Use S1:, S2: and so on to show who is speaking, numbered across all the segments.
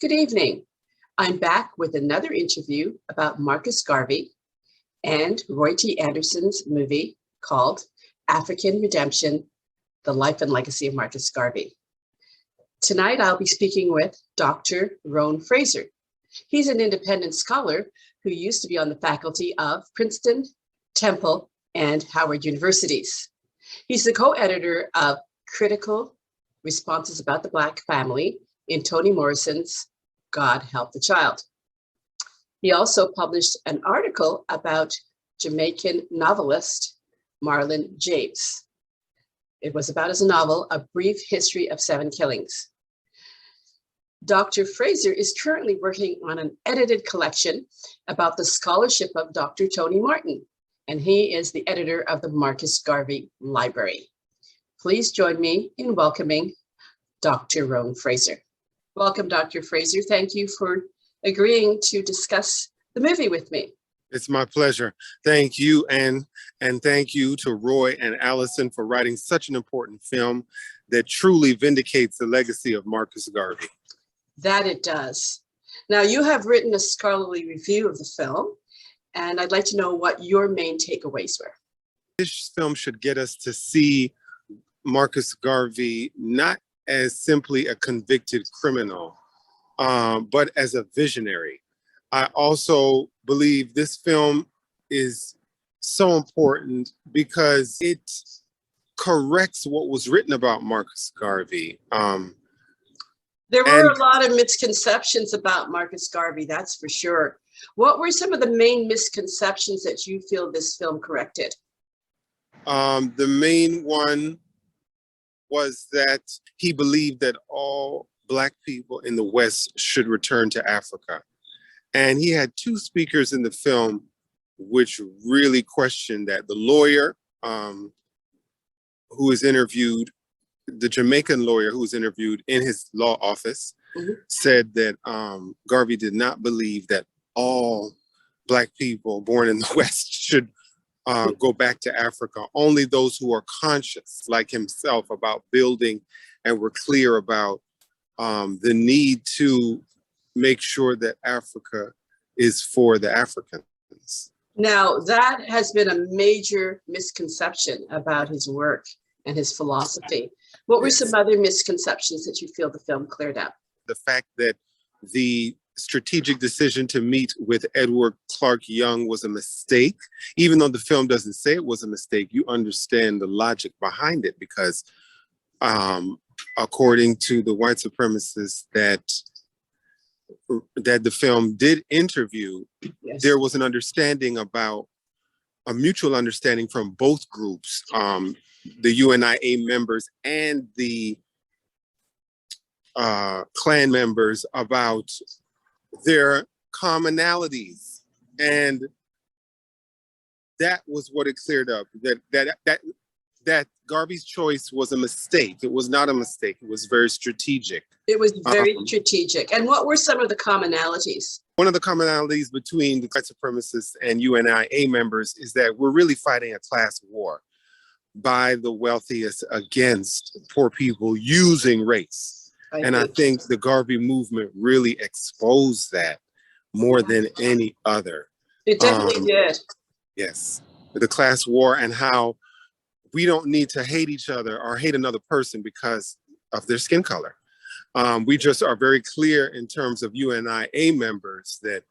S1: Good evening. I'm back with another interview about Marcus Garvey and Roy T. Anderson's movie called African Redemption, The Life and Legacy of Marcus Garvey. Tonight, I'll be speaking with Dr. Rhone Fraser. He's an independent scholar who used to be on the faculty of Princeton, Temple, and Howard Universities. He's the co-editor of Critical Responses About the Black Family in Toni Morrison's God Help the Child. He also published an article about Jamaican novelist Marlon James. It was about his novel, A Brief History of Seven Killings. Dr. Fraser is currently working on an edited collection about the scholarship of Dr. Toni Martin, and he is the editor of the Marcus Garvey Library. Please join me in welcoming Dr. Rhone Fraser. Welcome, Dr. Fraser. Thank you for agreeing to discuss the movie with me.
S2: It's my pleasure. Thank you, and thank you to Roy and Allison for writing such an important film that truly vindicates the legacy of Marcus Garvey.
S1: That it does. Now, you have written a scholarly review of the film, and I'd like to know what your main takeaways were.
S2: This film should get us to see Marcus Garvey not as simply a convicted criminal, but as a visionary. I also believe this film is so important because it corrects what was written about Marcus Garvey.
S1: There were a lot of misconceptions about Marcus Garvey, that's for sure. What were some of the main misconceptions that you feel this film corrected?
S2: The main one was that he believed that all Black people in the West should return to Africa. And he had two speakers in the film which really questioned that. The lawyer who was interviewed, the Jamaican lawyer who was interviewed in his law office, said that Garvey did not believe that all Black people born in the West should go back to Africa. Only those who are conscious, like himself, about building and were clear about the need to make sure that Africa is for the Africans.
S1: Now, that has been a major misconception about his work and his philosophy. What were some other misconceptions that you feel the film cleared up?
S2: The fact that the strategic decision to meet with Edward Clark Young was a mistake. Even though the film doesn't say it was a mistake, you understand the logic behind it because according to the white supremacists that the film did interview, there was an understanding about a mutual understanding from both groups, the UNIA members and the Klan members, about their commonalities. And that was what it cleared up, that Garvey's choice was a mistake. It was not a mistake. It was very strategic.
S1: It was very strategic. And what were some of the commonalities?
S2: One of the commonalities between the white supremacists and UNIA members is that we're really fighting a class war by the wealthiest against poor people using race. I think the Garvey movement really exposed that more than any other.
S1: It definitely did.
S2: Yes, the class war and how we don't need to hate each other or hate another person because of their skin color. We just are very clear in terms of UNIA members that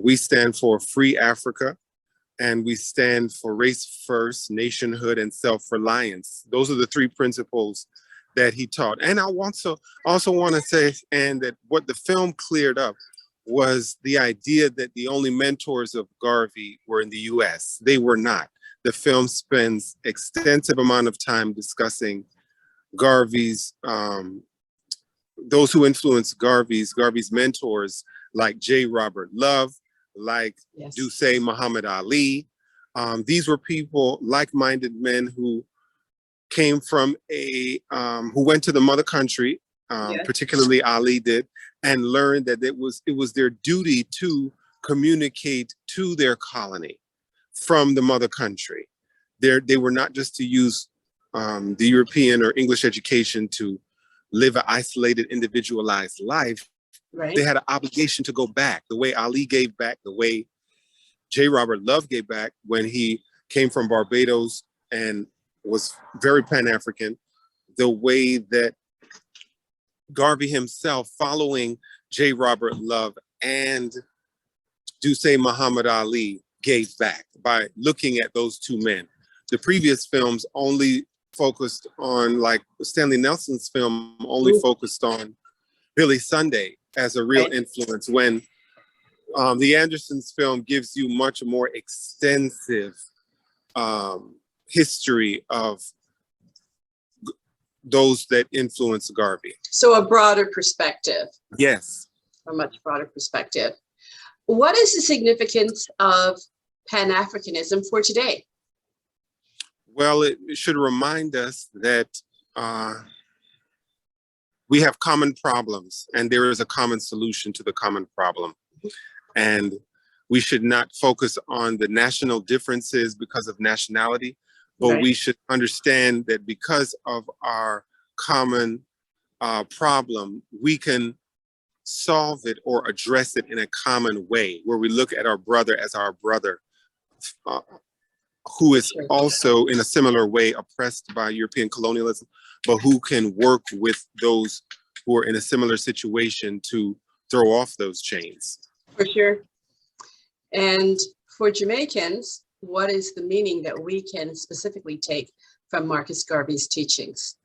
S2: we stand for free Africa, and we stand for race first, nationhood, and self-reliance. Those are the three principles that he taught. And I also want to say, and that what the film cleared up was the idea that the only mentors of Garvey were in the US. They were not. The film spends extensive amount of time discussing Garvey's, those who influenced Garvey's mentors, like J. Robert Love, like Dusay Muhammad Ali. These were people, like-minded men who came from who went to the mother country, particularly Ali did, and learned that it was their duty to communicate to their colony from the mother country. They were not just to use the European or English education to live an isolated, individualized life.
S1: Right.
S2: They had an obligation to go back, the way Ali gave back, the way J. Robert Love gave back when he came from Barbados and was very Pan-African, the way that Garvey himself, following J. Robert Love and Dussein Muhammad Ali, gave back by looking at those two men. The previous films only focused on, like Stanley Nelson's film only focused on Billy Sunday as a real influence, when the Andersons film gives you much more extensive history of those that influenced Garvey.
S1: So a broader perspective.
S2: Yes.
S1: A much broader perspective. What is the significance of Pan-Africanism for today?
S2: Well, it should remind us that we have common problems and there is a common solution to the common problem. And we should not focus on the national differences because of nationality, but we should understand that because of our common problem, we can solve it or address it in a common way, where we look at our brother as our brother, who is also in a similar way oppressed by European colonialism, but who can work with those who are in a similar situation to throw off those chains.
S1: For sure. And for Jamaicans, what is the meaning that we can specifically take from Marcus Garvey's teachings?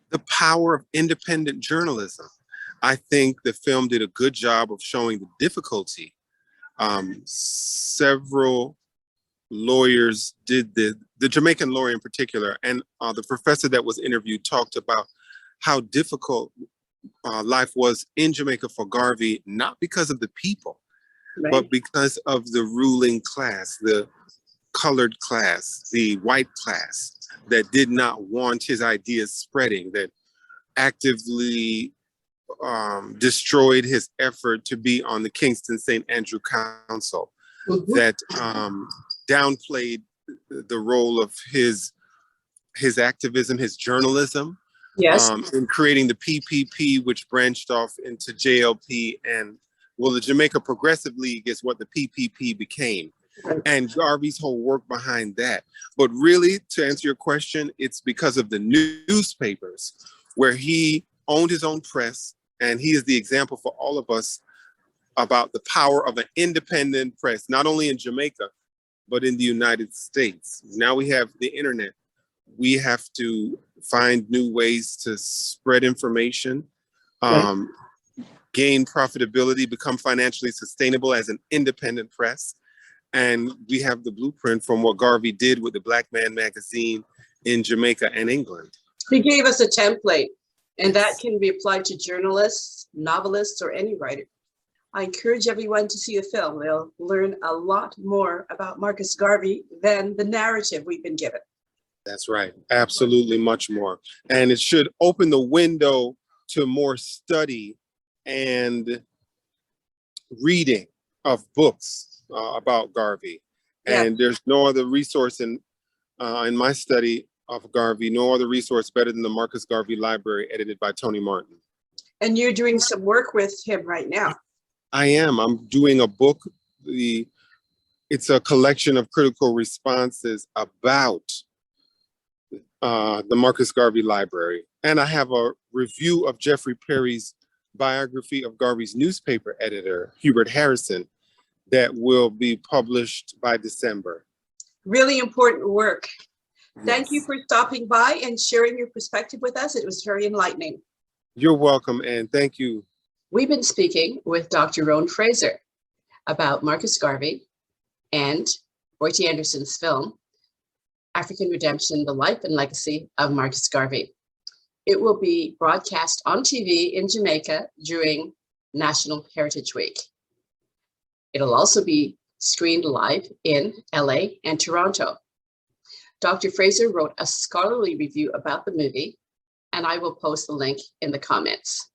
S2: The power of independent journalism. I think the film did a good job of showing the difficulty. Several lawyers did the Jamaican lawyer in particular, and the professor that was interviewed talked about how difficult life was in Jamaica for Garvey, not because of the people, but because of the ruling class, the colored class, the white class that did not want his ideas spreading, that actively destroyed his effort to be on the Kingston St. Andrew Council, that downplayed the role of his activism, his journalism, in creating the PPP, which branched off into JLP, and well, the Jamaica Progressive League is what the PPP became. And Garvey's whole work behind that. But really, to answer your question, it's because of the newspapers, where he owned his own press, and he is the example for all of us about the power of an independent press, not only in Jamaica, but in the United States. Now we have the internet. We have to find new ways to spread information, gain profitability, become financially sustainable as an independent press. And we have the blueprint from what Garvey did with the Black Man magazine in Jamaica and England.
S1: He gave us a template, and that can be applied to journalists, novelists, or any writer. I encourage everyone to see the film. They'll learn a lot more about Marcus Garvey than the narrative we've been given.
S2: That's right. Absolutely, much more. And it should open the window to more study and reading of books about Garvey. And there's no other resource in my study of Garvey, no other resource better than the Marcus Garvey Library, edited by Toni Martin. And
S1: you're doing some work with him right now.
S2: I am. I'm doing a book. It's a collection of critical responses about the Marcus Garvey Library. And I have a review of Jeffrey Perry's biography of Garvey's newspaper editor, Hubert Harrison, that will be published by December.
S1: Really important work. Yes. Thank you for stopping by and sharing your perspective with us. It was very enlightening.
S2: You're welcome, and thank you.
S1: We've been speaking with Dr. Rhone Fraser about Marcus Garvey and Roy T. Anderson's film, African Redemption, The Life and Legacy of Marcus Garvey. It will be broadcast on TV in Jamaica during National Heritage Week. It'll also be screened live in LA and Toronto. Dr. Fraser wrote a scholarly review about the movie, and I will post the link in the comments.